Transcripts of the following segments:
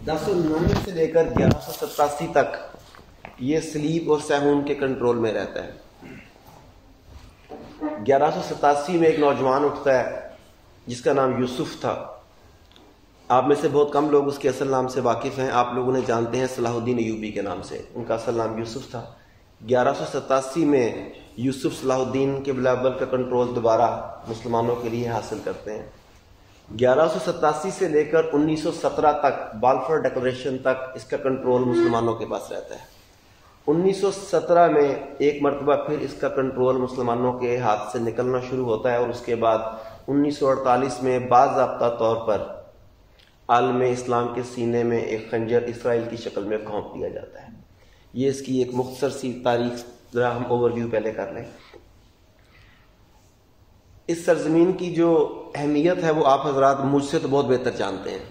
1099 سے لے کر 1187 تک یہ سلیب اور سہون کے کنٹرول میں رہتا ہے۔ 1187 میں ایک نوجوان اٹھتا ہے جس کا نام یوسف تھا۔ آپ میں سے بہت کم لوگ اس کے اصل نام سے واقف ہیں، آپ لوگوں نے جانتے ہیں صلاح الدین ایوبی کے نام سے، ان کا اصل نام یوسف تھا۔ 1187 میں یوسف صلاح الدین کے بلاول کا کنٹرول دوبارہ مسلمانوں کے لیے حاصل کرتے ہیں۔ 1187 سے لے کر 1917 تک، بالفور ڈکلریشن تک، اس کا کنٹرول مسلمانوں کے پاس رہتا ہے۔ 1917 میں ایک مرتبہ پھر اس کا کنٹرول مسلمانوں کے ہاتھ سے نکلنا شروع ہوتا ہے، اور اس کے بعد 1948 میں باضابطہ طور پر عالم اسلام کے سینے میں ایک خنجر اسرائیل کی شکل میں گھونپ دیا جاتا ہے۔ یہ اس کی ایک مختصر سی تاریخ، ذرا ہم اوور ویو پہلے کر لیں۔ اس سرزمین کی جو اہمیت ہے وہ آپ حضرات مجھ سے تو بہت بہتر جانتے ہیں۔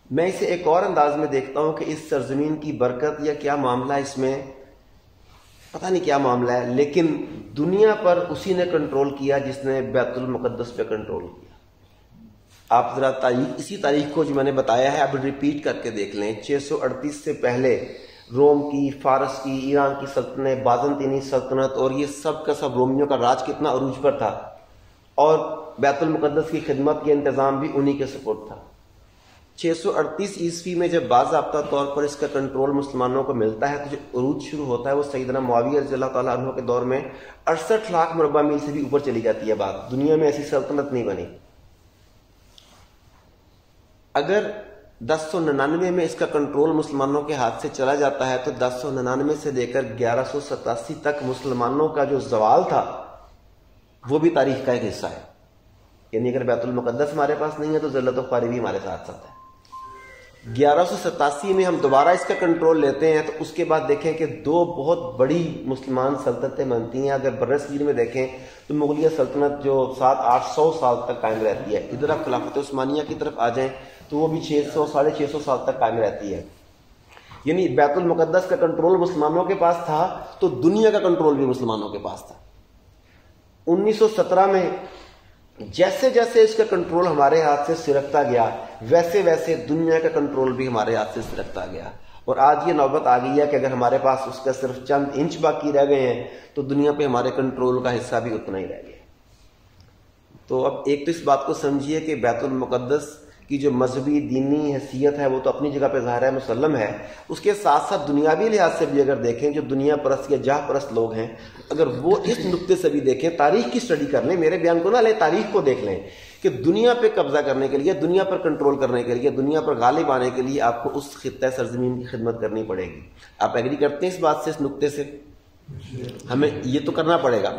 میں اسے ایک اور انداز میں دیکھتا ہوں کہ اس سرزمین کی برکت یا کیا معاملہ، اس میں پتہ نہیں کیا معاملہ ہے، لیکن دنیا پر اسی نے کنٹرول کیا جس نے بیت المقدس پہ کنٹرول کیا۔ آپ ذرا تاریخ، اسی تاریخ کو جو میں نے بتایا ہے اب ریپیٹ کر کے دیکھ لیں۔ 638 سے پہلے روم کی، فارس کی، ایران کی سلطنت، بازنطینی سلطنت، اور یہ سب کا سب رومیوں کا راج کتنا عروج پر تھا، اور بیت المقدس کی خدمت کے انتظام بھی انہی کے سپورٹ تھا۔ 638 عیسوی میں جب باضابطہ طور پر اس کا کنٹرول مسلمانوں کو ملتا ہے تو جو عروج شروع ہوتا ہے وہ سیدنا معاویہ رضی اللہ تعالیٰ عنہ کے دور میں 68 لاکھ مربع میل سے بھی اوپر چلی جاتی ہے بات۔ دنیا میں ایسی سلطنت نہیں بنی۔ اگر 1099 میں اس کا کنٹرول مسلمانوں کے ہاتھ سے چلا جاتا ہے تو 1099 سے لے کر 1187 تک مسلمانوں کا جو زوال تھا وہ بھی تاریخ کا ایک حصہ ہے۔ یعنی اگر بیت المقدس ہمارے پاس نہیں ہے تو ذلت و خواری بھی ہمارے ساتھ ساتھ ہے۔ 1187 میں ہم دوبارہ اس کا کنٹرول لیتے ہیں تو اس کے بعد دیکھیں کہ دو بہت بڑی مسلمان سلطنتیں بنتی ہیں۔ اگر برصغیر میں دیکھیں تو مغلیہ سلطنت جو 700-800 سال تک قائم رہتی ہے، ادھر آپ خلافت عثمانیہ کی طرف آ جائیں تو وہ بھی 600-650 سال تک قائم رہتی ہے۔ یعنی بیت المقدس کا کنٹرول مسلمانوں کے پاس تھا تو دنیا کا کنٹرول بھی مسلمانوں کے پاس تھا۔ 1917 میں جیسے جیسے اس کا کنٹرول ہمارے ہاتھ سے سرکتا گیا ویسے ویسے دنیا کا کنٹرول بھی ہمارے ہاتھ سے سرکتا گیا، اور آج یہ نوبت آ گئی ہے کہ اگر ہمارے پاس اس کا صرف چند انچ باقی رہ گئے ہیں تو دنیا پہ ہمارے کنٹرول کا حصہ بھی اتنا ہی رہ گیا۔ تو اب ایک تو اس بات کو سمجھیے کہ بیت المقدس کی جو مذہبی دینی حیثیت ہے وہ تو اپنی جگہ پہ ظاہر ہے، مسلم ہے، اس کے ساتھ ساتھ دنیاوی لحاظ سے بھی اگر دیکھیں جو دنیا پرست یا جاہ پرست لوگ ہیں، اگر وہ اس نقطے سے بھی دیکھیں، تاریخ کی سٹڈی کر لیں، میرے بیان کو نہ لیں، تاریخ کو دیکھ لیں کہ دنیا پہ قبضہ کرنے کے لیے، دنیا پر کنٹرول کرنے کے لیے، دنیا پر غالب آنے کے لیے آپ کو اس خطہ سرزمین کی خدمت کرنی پڑے گی۔ آپ ایگری کرتے ہیں اس بات سے، اس نقطے سے؟ ہمیں یہ تو کرنا پڑے گا۔